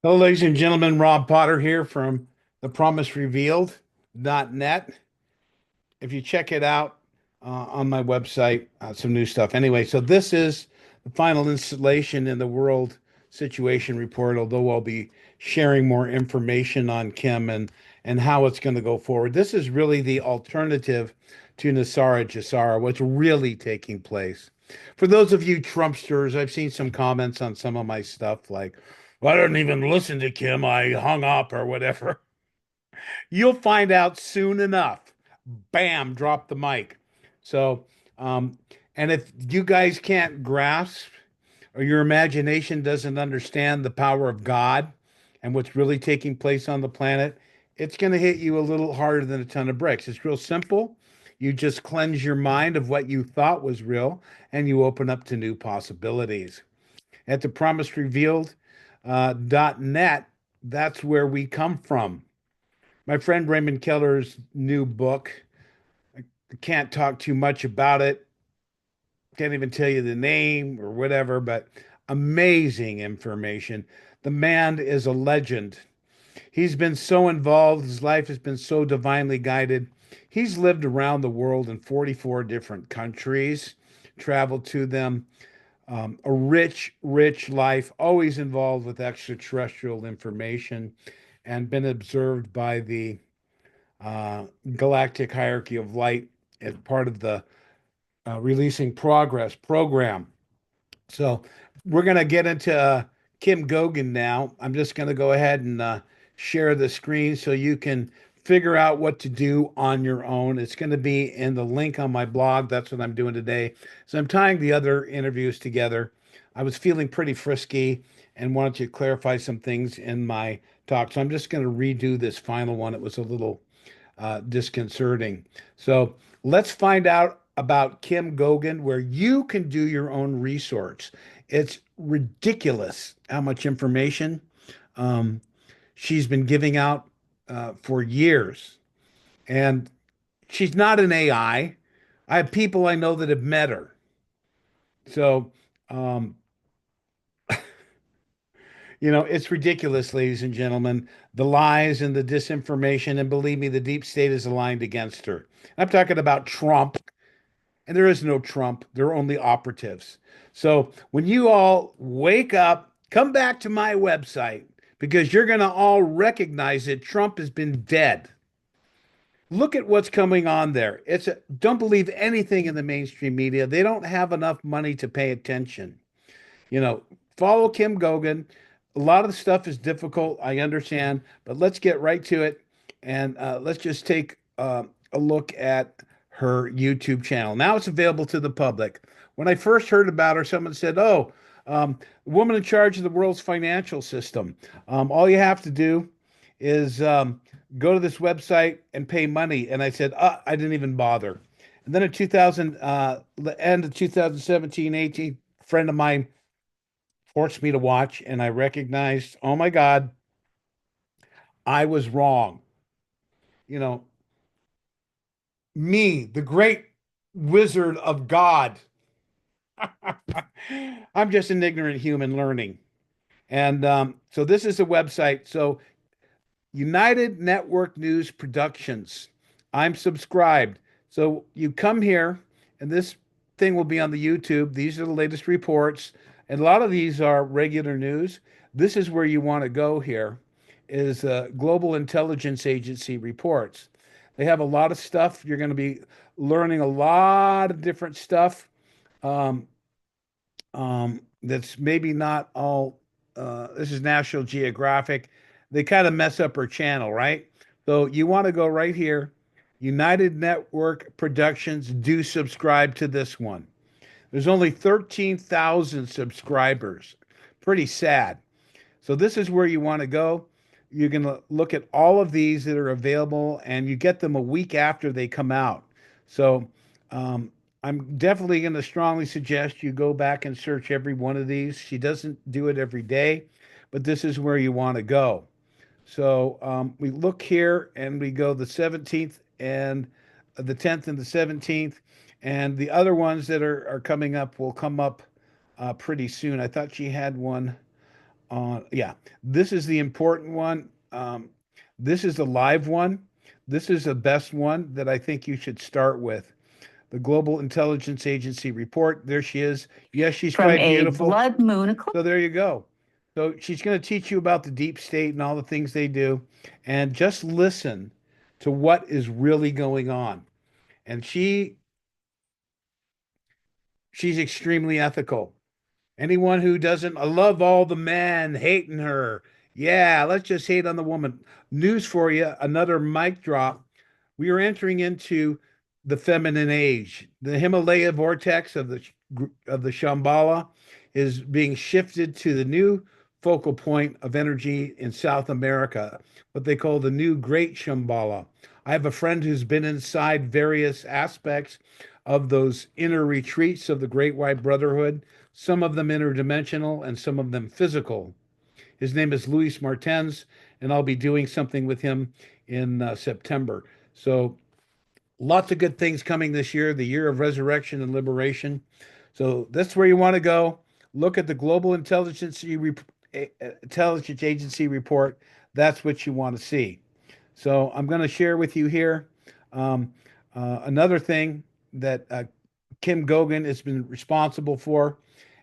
Hello, ladies and gentlemen. Rob Potter here from thepromiserevealed.net. If you check it out on my website, some new stuff. Anyway, so this is the final installation in the World Situation Report, although I'll be sharing more information on Kim and how it's going to go forward. This is really the alternative to Nasara Jassara, what's really taking place. For those of you Trumpsters, I've seen some comments on some of my stuff like, well, I didn't even listen to Kim. I hung up or whatever. You'll find out soon enough. Bam, drop the mic. So, um, and if you guys can't grasp or your imagination doesn't understand the power of God and what's really taking place on the planet, it's going to hit you a little harder than a ton of bricks. It's real simple. You just cleanse your mind of what you thought was real and you open up to new possibilities. At the promise revealed .net, that's where we come from. My friend Raymond Keller's new book, I can't talk too much about it. Can't even tell you the name or whatever, but amazing information. The man is a legend. He's been so involved. His life has been so divinely guided. He's lived around the world in 44 different countries, traveled to them. A rich, rich life, always involved with extraterrestrial information and been observed by the galactic hierarchy of light as part of the Releasing Progress program. So we're going to get into Kim Goguen now. I'm just going to go ahead and share the screen so you can figure out what to do on your own. It's going to be in the link on my blog. That's what I'm doing today. So I'm tying the other interviews together. I was feeling pretty frisky and wanted to clarify some things in my talk. So I'm just going to redo this final one. It was a little disconcerting. So let's find out about Kim Goguen, where you can do your own research. It's ridiculous how much information um, she's been giving out for years. And she's not an AI. I have people I know that have met her. So, um, it's ridiculous, ladies and gentlemen, the lies and the disinformation. And believe me, the deep state is aligned against her. I'm talking about Trump. And there is no Trump, there are only operatives. So when you all wake up, come back to my website because you're going to all recognize that Trump has been dead. Look at what's coming on there. Don't believe anything in the mainstream media. They don't have enough money to pay attention. You know, follow Kim Goguen. A lot of the stuff is difficult, I understand, but let's get right to it and let's just take a look at her YouTube channel. Now it's available to the public. When I first heard about her, someone said, "Oh, woman in charge of the world's financial system. All you have to do is go to this website and pay money." And I said, I didn't even bother. And then in 2000, the end of 2017, 18, a friend of mine forced me to watch, and I recognized, oh my God, I was wrong. You know, me, the great wizard of God. I'm just an ignorant human learning. And so this is a website. So United Network News Productions. I'm subscribed. So you come here, and this thing will be on the YouTube. These are the latest reports, and a lot of these are regular news. This is where you want to go here, is Global Intelligence Agency reports. They have a lot of stuff. You're going to be learning a lot of different stuff. Um, that's maybe not all. This is National Geographic. They kind of mess up her channel, right? So you want to go right here. United Network Productions. Do subscribe to this one. There's only 13,000 subscribers. Pretty sad. So this is where you want to go. You're going to look at all of these that are available, and you get them a week after they come out. So um, I'm definitely going to strongly suggest you go back and search every one of these. She doesn't do it every day, but this is where you want to go. So we look here and we go the 17th and the 10th and the 17th, and the other ones that are coming up will come up pretty soon. I thought she had one Yeah, this is the important one. This is the live one. This is the best one that I think you should start with. The Global Intelligence Agency report. There she is. Yes, she's From quite a beautiful. blood moon eclipse. So there you go. So she's going to teach you about the deep state and all the things they do, and just listen to what is really going on. And she's extremely ethical. Anyone who doesn't, I love all the men hating her. Yeah, let's just hate on the woman. News for you, another mic drop. We are entering into the feminine age. The Himalaya vortex of the Shambhala is being shifted to the new focal point of energy in South America, what they call the new Great Shambhala. I have a friend who's been inside various aspects of those inner retreats of the Great White Brotherhood, some of them interdimensional and some of them physical. His name is Luis Martens, and I'll be doing something with him in September. So lots of good things coming this year, the year of resurrection and liberation. So that's where you want to go. Look at the Global Intelligence Agency report. That's what you want to see. So I'm going to share with you here um, another thing that Kim Goguen has been responsible for.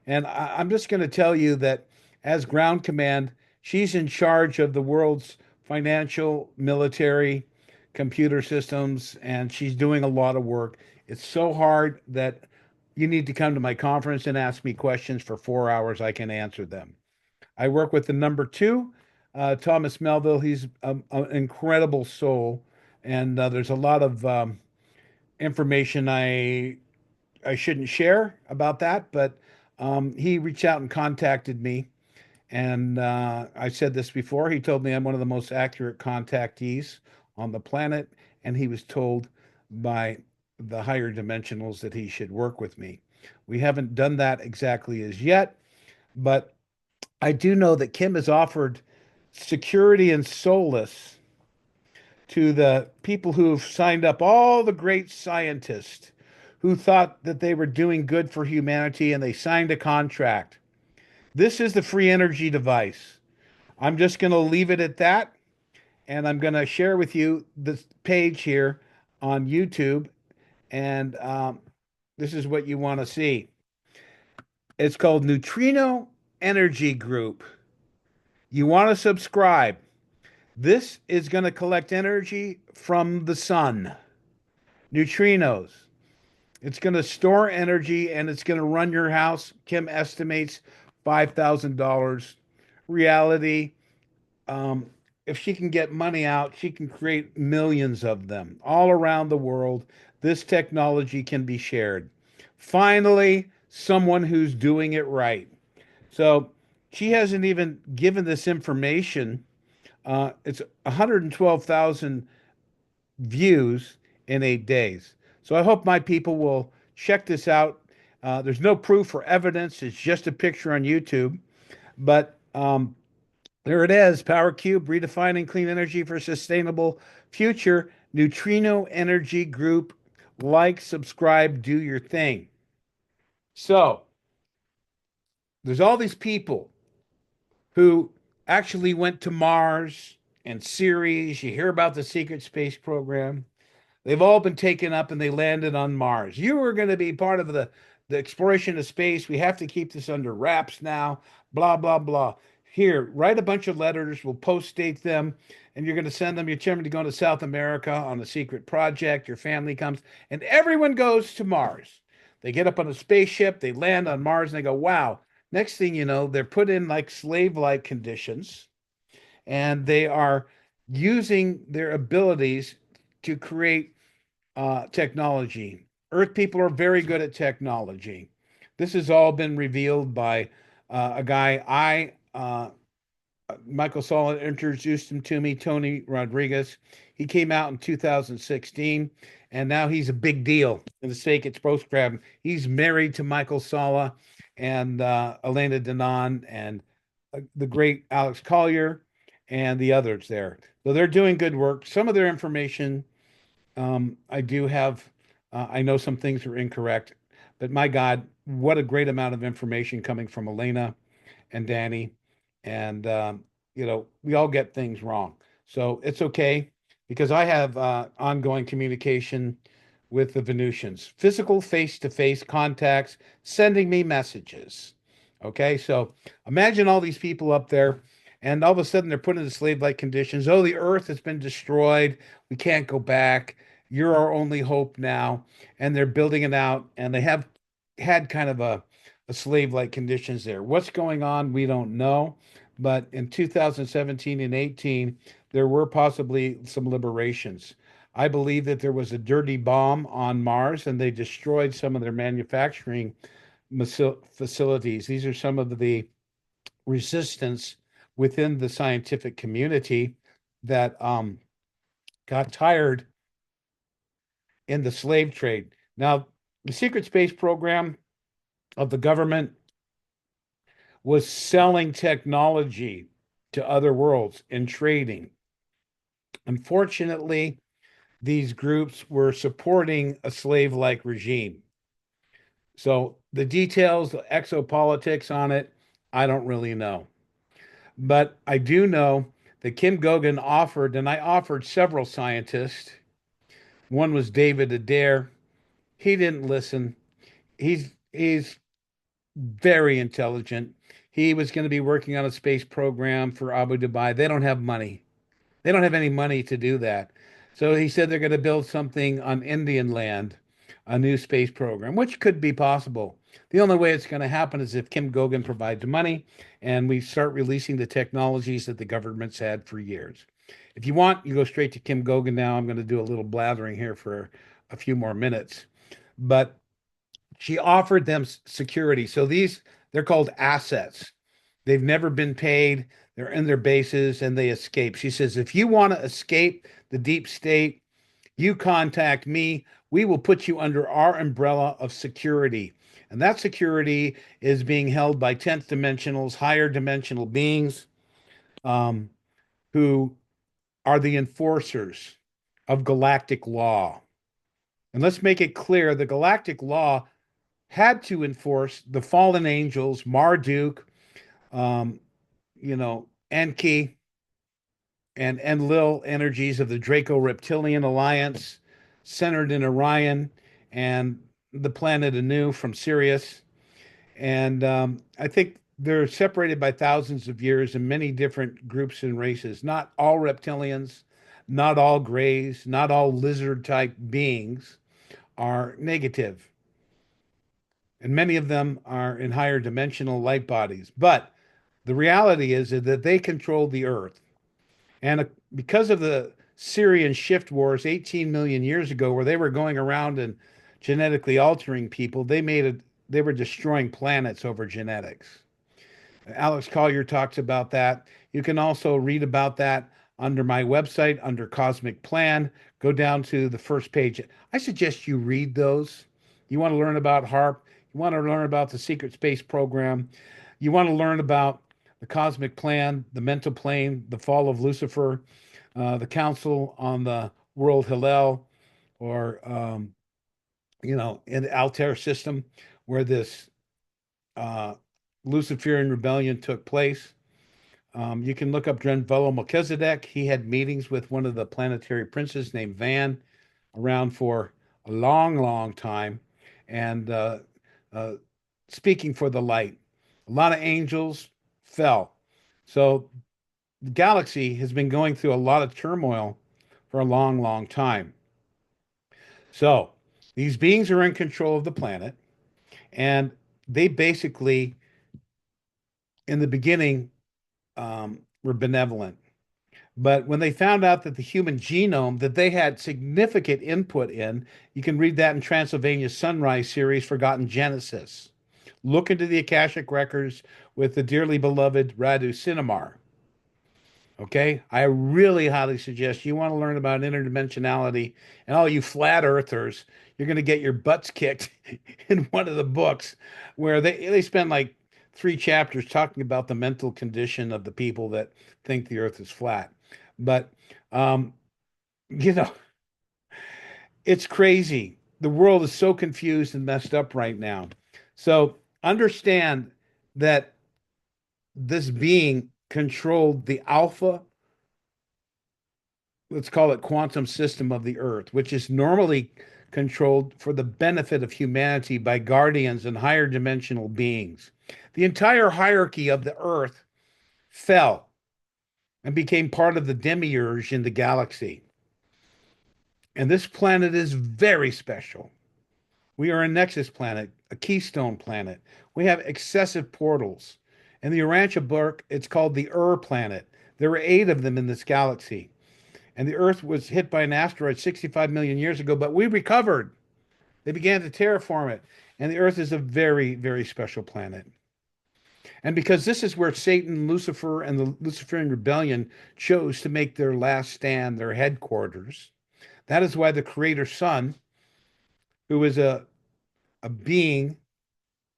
And I'm just going to tell you that as ground command, she's in charge of the world's financial, military, computer systems, and she's doing a lot of work. It's so hard that you need to come to my conference and ask me questions for 4 hours. I can answer them. I work with the number two, Thomas Melville. He's an incredible soul, and there's a lot of information I shouldn't share about that, but he reached out and contacted me. And I said this before. He told me I'm one of the most accurate contactees on the planet, and he was told by the higher dimensionals that he should work with me. We haven't done that exactly as yet, but I do know that Kim has offered security and solace to the people who've signed up, all the great scientists who thought that they were doing good for humanity and they signed a contract. This is the free energy device. I'm just going to leave it at that. And I'm going to share with you this page here on YouTube. And this is what you want to see. It's called Neutrino Energy Group. You want to subscribe. This is going to collect energy from the sun, neutrinos. It's going to store energy and it's going to run your house. Kim estimates $5,000. Reality, um, if she can get money out, she can create millions of them all around the world. This technology can be shared. Finally, someone who's doing it right. So she hasn't even given this information. It's 112,000 views in 8 days. So I hope my people will check this out. There's no proof or evidence. It's just a picture on YouTube. But there it is. Power Cube, redefining clean energy for sustainable future. Neutrino Energy Group. Like, subscribe, do your thing. So there's all these people who actually went to Mars and Ceres. You hear about the secret space program. They've all been taken up and they landed on Mars. You are going to be part of the exploration of space. We have to keep this under wraps now. Blah, blah, blah. Here, write a bunch of letters. We'll post date them. And you're going to send them. You're determined to go to South America on a secret project. Your family comes and everyone goes to Mars. They get up on a spaceship. They land on Mars and they go, wow. Next thing you know, they're put in like slave like conditions and they are using their abilities to create technology. Earth people are very good at technology. This has all been revealed by a guy Michael Solid introduced him to me, Tony Rodriguez. He came out in 2016, and now he's a big deal in the Sacred program. He's married to Michael Sala and Elena Denon and the great Alex Collier and the others there. So they're doing good work. Some of their information I do have, I know some things are incorrect, but my God, what a great amount of information coming from Elena and Danny. And we all get things wrong. So it's okay because I have ongoing communication with the Venusians, physical face-to-face contacts, sending me messages. Okay, so imagine all these people up there, and all of a sudden they're put into slave-like conditions. Oh, the earth has been destroyed. We can't go back. You're our only hope now. And they're building it out, and they have had kind of a slave-like conditions there. What's going on? We don't know. But in 2017 and 18, there were possibly some liberations. I believe that there was a dirty bomb on Mars and they destroyed some of their manufacturing facilities. These are some of the resistance within the scientific community that got tired in the slave trade. Now, the secret space program of the government was selling technology to other worlds and trading. Unfortunately, these groups were supporting a slave like regime. So the details, the exopolitics on it, I don't really know. But I do know that Kim Goguen offered, and I offered several scientists. One was David Adair. He didn't listen. He's very intelligent. He was going to be working on a space program for Abu Dhabi. They don't have money. They don't have any money to do that. So he said they're going to build something on Indian land, a new space program, which could be possible. The only way it's going to happen is if Kim Goguen provides money and we start releasing the technologies that the government's had for years. If you want, you go straight to Kim Goguen now. I'm going to do a little blathering here for a few more minutes. But she offered them security. So they're called assets. They've never been paid. They're in their bases and they escape. She says, if you want to escape the deep state, you contact me. We will put you under our umbrella of security. And that security is being held by 10th dimensionals, higher dimensional beings um, who are the enforcers of galactic law. And let's make it clear the galactic law had to enforce the fallen angels, Marduk, um, Enki, and Enlil energies of the Draco Reptilian Alliance, centered in Orion and the planet Anu from Sirius. And I think they're separated by thousands of years in many different groups and races. Not all reptilians, not all grays, not all lizard type beings are negative. And many of them are in higher dimensional light bodies. But the reality is that they control the earth. And because of the Syrian shift wars 18 million years ago, where they were going around and genetically altering people, they were destroying planets over genetics. Alex Collier talks about that. You can also read about that under my website under Cosmic Plan. Go down to the first page. I suggest you read those. You want to learn about HARP, you want to learn about the secret space program, you want to learn about the cosmic plan, the mental plane, the fall of Lucifer, the council on the world Hillel, or in the Altair system, where this uh, Luciferian rebellion took place. You can look up Drenvelo Melchizedek. He had meetings with one of the planetary princes named Van around for a long, long time, and uh, speaking for the light. A lot of angels fell. So the galaxy has been going through a lot of turmoil for a long, long time. So these beings are in control of the planet, and they basically, in the beginning, were benevolent. But when they found out that the human genome that they had significant input in, you can read that in Transylvania's Sunrise series, Forgotten Genesis. Look into the Akashic records with the dearly beloved Radu Sinamar. Okay, I really highly suggest you want to learn about interdimensionality, and all you flat earthers, you're going to get your butts kicked in one of the books where they spend like 3 chapters talking about the mental condition of the people that think the earth is flat. But um, you know, it's crazy. The world is so confused and messed up right now. So understand that this being controlled the alpha, let's call it quantum system of the Earth, which is normally controlled for the benefit of humanity by guardians and higher dimensional beings. The entire hierarchy of the Earth fell and became part of the demiurge in the galaxy. And this planet is very special. We are a nexus planet, a keystone planet. We have excessive portals. In the Urantia book, it's called the Planet. There are 8 of them in this galaxy. And the Earth was hit by an asteroid 65 million years ago, but we recovered. They began to terraform it. And the Earth is a very, very special planet. And because this is where Satan, Lucifer, and the Luciferian rebellion chose to make their last stand, their headquarters, that is why the Creator Son, who is a being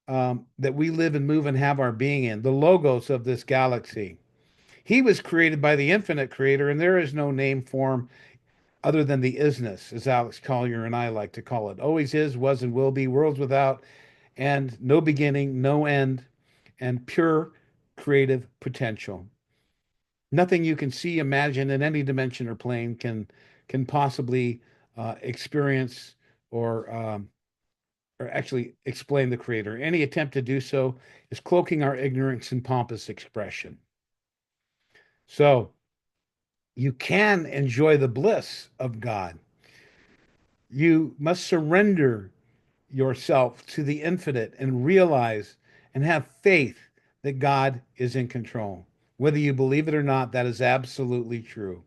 that we live and move and have our being in, the logos of this galaxy, he was created by the infinite creator, and there is no name form other than the isness, as Alex Collier and I like to call it. Always is, was, and will be, worlds without end, no beginning, no end, and pure creative potential. Nothing you can see, imagine in any dimension or plane can possibly experience or actually explain the creator. Any attempt to do so is cloaking our ignorance in pompous expression. So you can enjoy the bliss of God. You must surrender yourself to the infinite and realize and have faith that God is in control. Whether you believe it or not, that is absolutely true.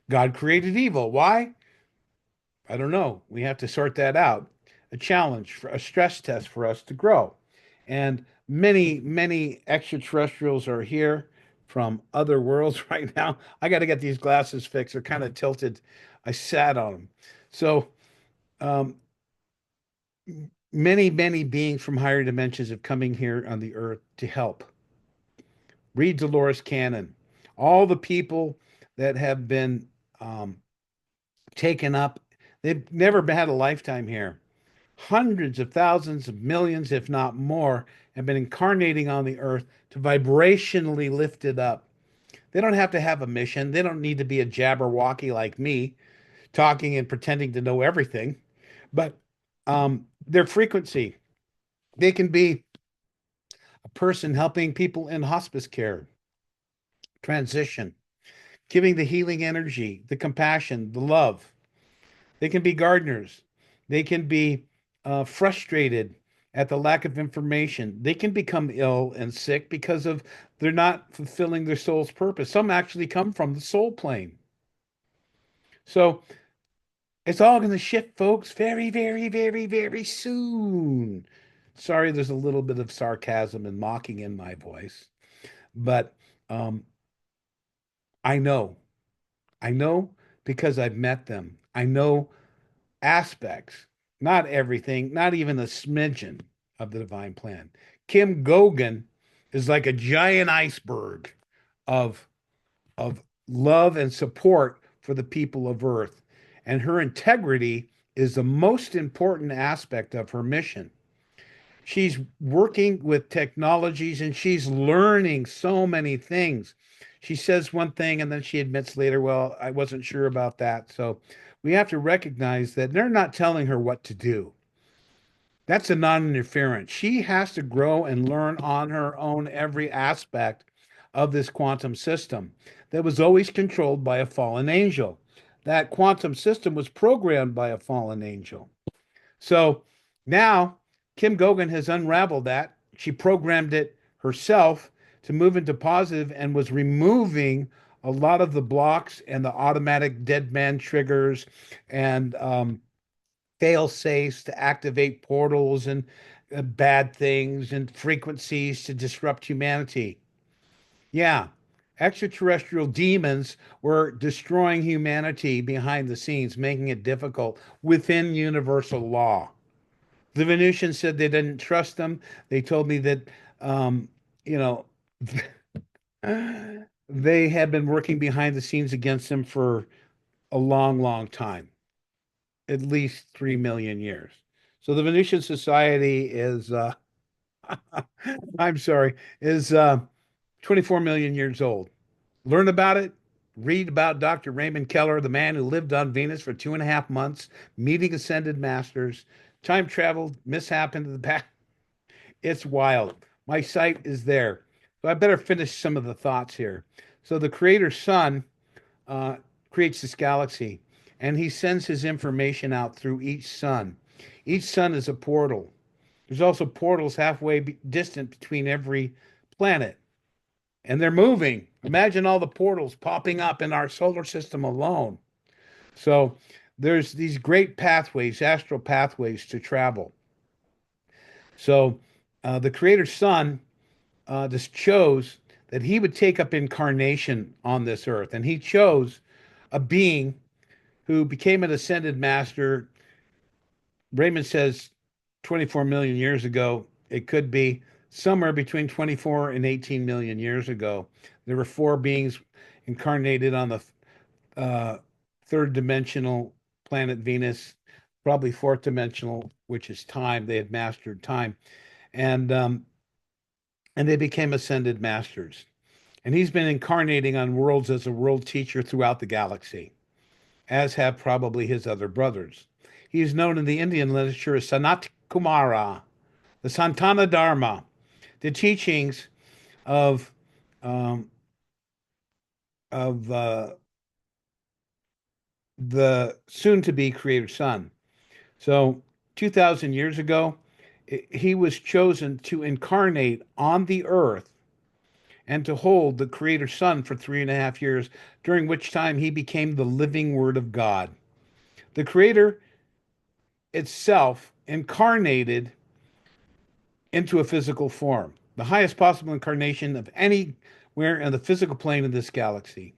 God created evil. Why? I don't know. We have to sort that out. A challenge, for a stress test for us to grow. And many, many extraterrestrials are here from other worlds right now. I got to get these glasses fixed. They're kind of tilted. I sat on them. So, um, many, many beings from higher dimensions have coming here on the earth to help. Read Dolores Cannon. All the people that have been taken up, they've never had a lifetime here. Hundreds of thousands of millions, if not more, have been incarnating on the earth to vibrationally lift it up. They don't have to have a mission. They don't need to be a jabberwocky like me, talking and pretending to know everything. But their frequency, they can be a person helping people in hospice care, transition, giving the healing energy, the compassion, the love. They can be gardeners. They can be frustrated at the lack of information. They can become ill and sick because of they're not fulfilling their soul's purpose. Some actually come from the soul plane. So it's all going to shift, folks, very, very, very, very soon. Sorry, there's a little bit of sarcasm and mocking in my voice, but um, I know. I know because I've met them. I know aspects, not everything, not even a smidgen of the divine plan. Kim Goguen is like a giant iceberg of love and support for the people of Earth. And her integrity is the most important aspect of her mission. She's working with technologies and she's learning so many things. She says one thing and then she admits later, well, I wasn't sure about that. So we have to recognize that they're not telling her what to do. That's a non interference. She has to grow and learn on her own every aspect of this quantum system that was always controlled by a fallen angel. That quantum system was programmed by a fallen angel. So now Kim Goguen has unraveled that. She programmed it herself to move into positive and was removing a lot of the blocks and the automatic dead man triggers and fail safes to activate portals and bad things and frequencies to disrupt humanity. Yeah, extraterrestrial demons were destroying humanity behind the scenes, making it difficult within universal law. The Venusians said they didn't trust them. They told me that, um, you know, they had been working behind the scenes against them for a long, long time, at least 3 million years. So the Venusian Society is, I'm sorry, is 24 million years old. Learn about it. Read about Dr. Raymond Keller, the man who lived on Venus for 2.5 months, meeting ascended masters, time travel, mishap into the past. It's wild. My site is there. So I better finish some of the thoughts here. So the creator's son uh, creates this galaxy, and he sends his information out through each sun. Each sun is a portal. There's also portals halfway distant between every planet, and they're moving. Imagine all the portals popping up in our solar system alone. So there's these great pathways, astral pathways to travel. So the creator's son just chose that he would take up incarnation on this earth, and he chose a being who became an ascended master. Raymond says 24 million years ago. It could be somewhere between 24 and 18 million years ago. There were four beings incarnated on the uh, third dimensional planet Venus, probably fourth dimensional, which is time. They had mastered time, and um, and they became ascended masters. And he's been incarnating on worlds as a world teacher throughout the galaxy, as have probably his other brothers. He is known in the Indian literature as Sanat Kumara, the Santana Dharma, the teachings of um, of the soon-to-be creator son. So, 2,000 years ago, he was chosen to incarnate on the earth and to hold the creator son for 3.5 years, during which time he became the living word of God. The creator itself incarnated into a physical form, the highest possible incarnation of anywhere in the physical plane of this galaxy.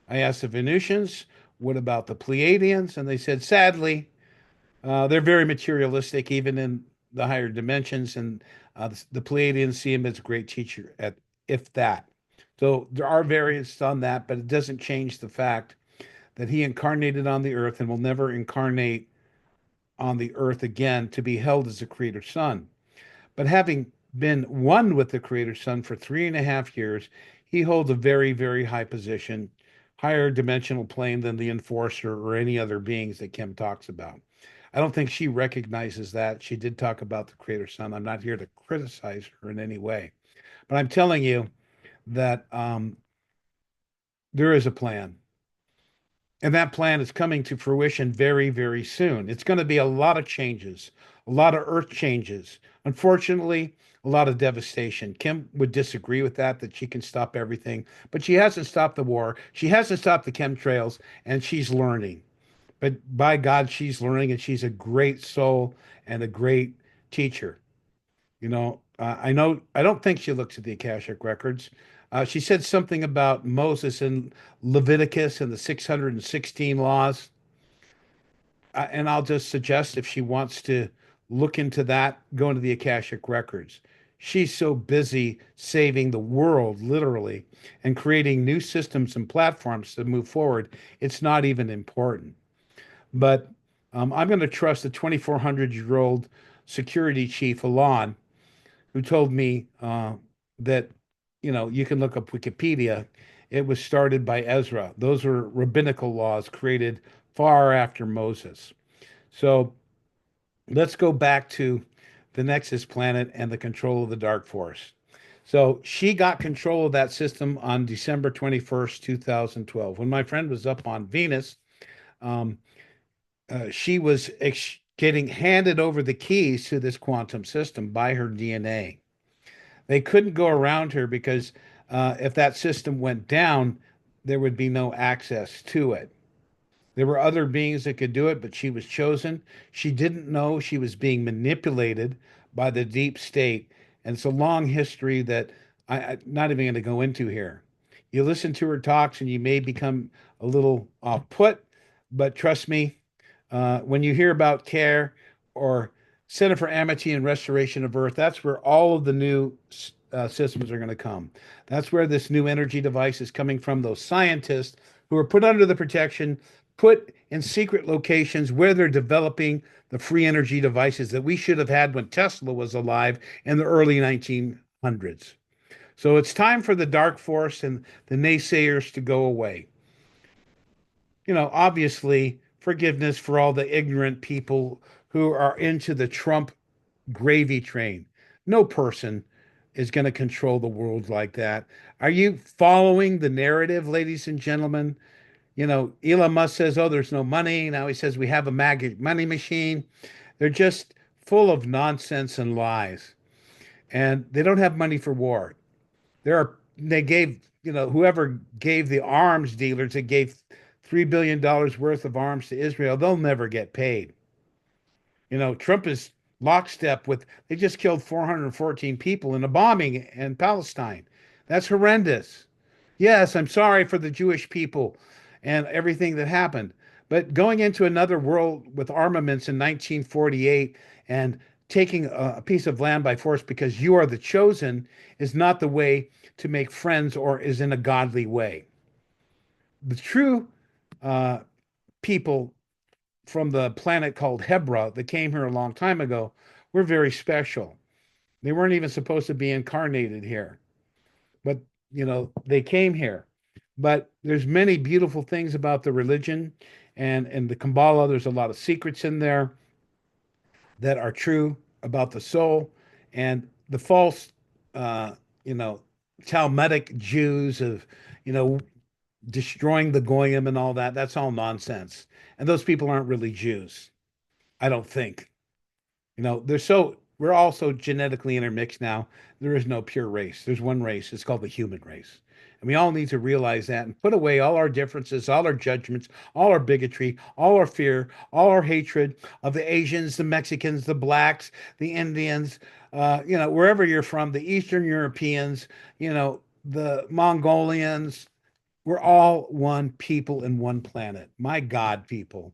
I asked the Venusians, what about the Pleiadians? And they said, sadly, they're very materialistic, even in the higher dimensions. And the Pleiadians see him as a great teacher, at if that. So there are variants on that, but it doesn't change the fact that he incarnated on the earth and will never incarnate on the earth again to be held as a creator son. But having been one with the creator son for 3.5 years, he holds a very, very high position, higher dimensional plane than the enforcer or any other beings that Kim talks about. I don't think she recognizes that. She did talk about the creator son. I'm not here to criticize her in any way, but I'm telling you that there is a plan. And that plan is coming to fruition very, very soon. It's going to be a lot of changes, a lot of earth changes. Unfortunately, a lot of devastation. Kim would disagree with that she can stop everything, but she hasn't stopped the war. She hasn't stopped the chemtrails, and she's learning. But by God, she's learning, and she's a great soul and a great teacher. I know, I don't think she looks at the Akashic records. She said something about Moses and Leviticus and the 616 laws. And I'll just suggest if she wants to look into that, go into the Akashic records. She's so busy saving the world, literally, and creating new systems and platforms to move forward. It's not even important. But I'm going to trust the 2,400-year-old security chief, Alon, who told me that, you can look up Wikipedia. It was started by Ezra. Those were rabbinical laws created far after Moses. So let's go back to the Nexus planet and the control of the dark force. So she got control of that system on December 21st, 2012. When my friend was up on Venus, um, she was getting handed over the keys to this quantum system by her DNA. They couldn't go around her because if that system went down, there would be no access to it. There were other beings that could do it, but she was chosen. She didn't know she was being manipulated by the deep state. And it's a long history that I'm not even going to go into here. You listen to her talks and you may become a little off put, but trust me, when you hear about CARE or Center for Amity and Restoration of Earth, that's where all of the new systems are going to come. That's where this new energy device is coming from. Those scientists who are put under the protection, put in secret locations where they're developing the free energy devices that we should have had when Tesla was alive in the early 1900s. So it's time for the dark force and the naysayers to go away. Obviously, forgiveness for all the ignorant people who are into the Trump gravy train. No person is going to control the world like that. Are you following the narrative, ladies and gentlemen? Elon Musk says, oh, there's no money. Now he says we have a magic money machine. They're just full of nonsense and lies. And they don't have money for war. They gave, whoever gave the arms dealers, that gave $3 billion worth of arms to Israel, they'll never get paid. Trump is lockstep with, they just killed 414 people in a bombing in Palestine. That's horrendous. Yes, I'm sorry for the Jewish people and everything that happened. But going into another world with armaments in 1948 and taking a piece of land by force because you are the chosen is not the way to make friends or is in a godly way. The true uh, people from the planet called Hebra that came here a long time ago were very special. They weren't even supposed to be incarnated here, but they came here. But there's many beautiful things about the religion and the Kabbalah. There's a lot of secrets in there that are true about the soul, and the false, uh, you know, Talmudic Jews of, you know, destroying the goyim and all that. That's all nonsense. And those people aren't really Jews, I don't think. We're all so genetically intermixed now. There is no pure race. There's one race. It's called the human race. And we all need to realize that and put away all our differences, all our judgments, all our bigotry, all our fear, all our hatred of the Asians, the Mexicans, the blacks, the Indians, wherever you're from, the Eastern Europeans, the Mongolians. We're all one people and one planet. My God, people.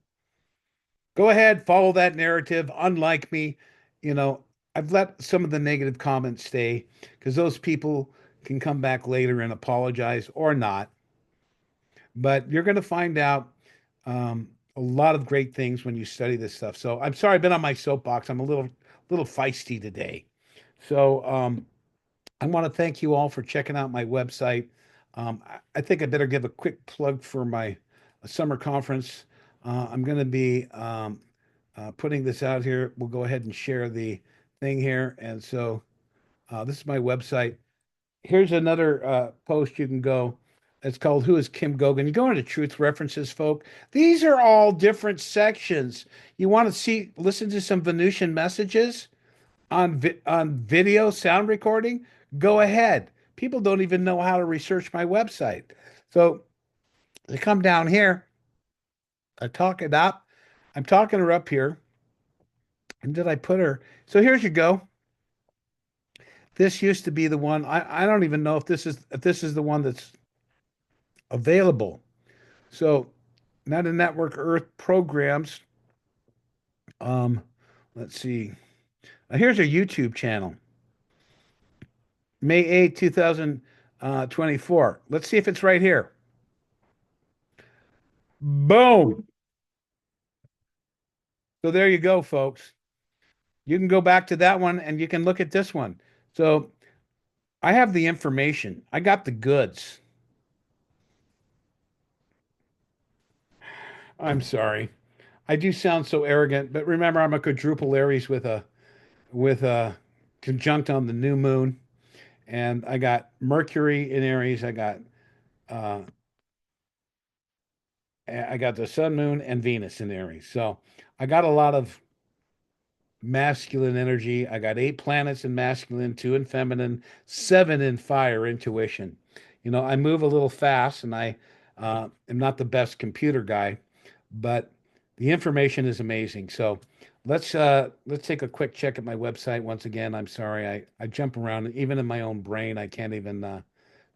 Go ahead, follow that narrative. Unlike me, you know, I've let some of the negative comments stay because those people can come back later and apologize or not. But you're going to find out a lot of great things when you study this stuff. So I'm sorry I've been on my soapbox. I'm a little feisty today. So I want to thank you all for checking out my website. I think I better give a quick plug for my summer conference. I'm going to be putting this out here. We'll go ahead and share the thing here. And so this is my website. Here's another post you can go. It's called Who is Kim Goguen? You go into truth references, folk. These are all different sections. You want to listen to some Venusian messages on video sound recording? Go ahead. People don't even know how to research my website. So they come down here. I talk it up. I'm talking her up here. And did I put her? So here's you go. This used to be the one. I don't even know if this is the one that's available. So Meta Network Earth programs. Um, let's see. Here's a YouTube channel. May 8th, 2024. Let's see if it's right here. Boom. So there you go, folks. You can go back to that one and you can look at this one. So I have the information. I got the goods. I'm sorry. I do sound so arrogant, but remember I'm a quadruple Aries with a conjunct on the new moon, and I got Mercury in Aries. Uh I got the sun, moon, and Venus in Aries. So I got a lot of masculine energy. I got 8 planets in masculine, 2 in feminine, 7 in fire, intuition. I move a little fast and I am not the best computer guy, but the information is amazing. So let's take a quick check at my website once again. I'm sorry, I jump around even in my own brain. I can't even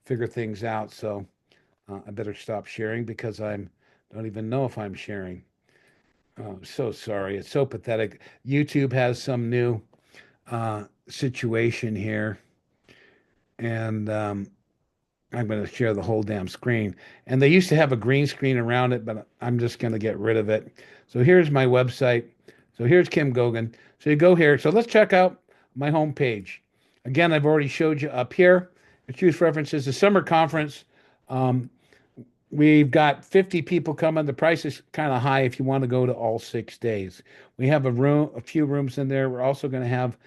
figure things out. So I better stop sharing because I don't even know if I'm sharing. Oh, I'm so sorry. It's so pathetic. YouTube has some new situation here, and I'm going to share the whole damn screen. And they used to have a green screen around it, but I'm just going to get rid of it. So here's my website. So here's Kim Goguen. So you go here. So let's check out my homepage. Again, I've already showed you up here, Choose references. The summer conference, um, we've got 50 people coming. The price is kind of high if you want to go to all 6 days. We have a few rooms in there. We're also going to have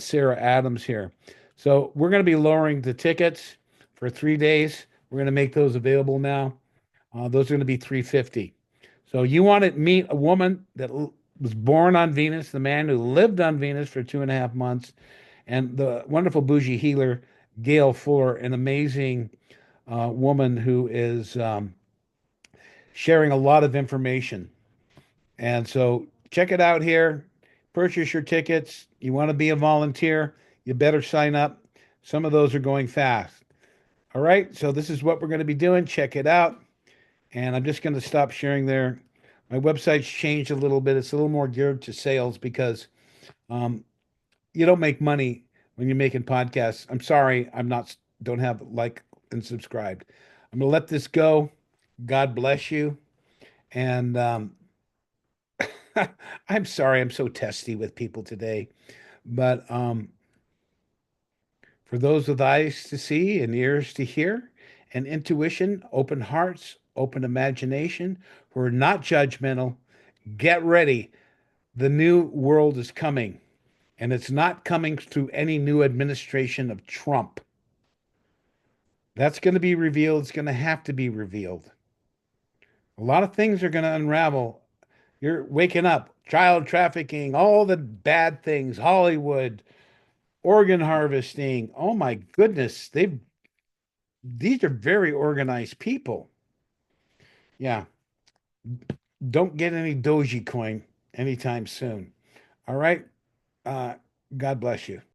Sarah Adams here. So we're going to be lowering the tickets for 3 days. We're going to make those available now. Those are going to be 350. So you want to meet a woman that was born on Venus, the man who lived on Venus for 2.5 months, and the wonderful bougie healer, Gail Fuller, an amazing woman who is sharing a lot of information. And so check it out here. Purchase your tickets. You want to be a volunteer, you better sign up. Some of those are going fast. All right. So this is what we're going to be doing. Check it out. And I'm just going to stop sharing there. My website's changed a little bit. It's a little more geared to sales because um, you don't make money when you're making podcasts. I'm sorry, I'm not don't have like and subscribed. I'm gonna let this go. God bless you. And I'm sorry, I'm so testy with people today. But for those with eyes to see and ears to hear, and intuition, open hearts, open imagination, who are not judgmental, get ready. The new world is coming, and it's not coming through any new administration of Trump. That's going to be revealed. It's going to have to be revealed. A lot of things are going to unravel. You're waking up, child trafficking, all the bad things, Hollywood, organ harvesting. Oh my goodness, these are very organized people. Yeah, don't get any Dogecoin anytime soon. All right. Uh, God bless you.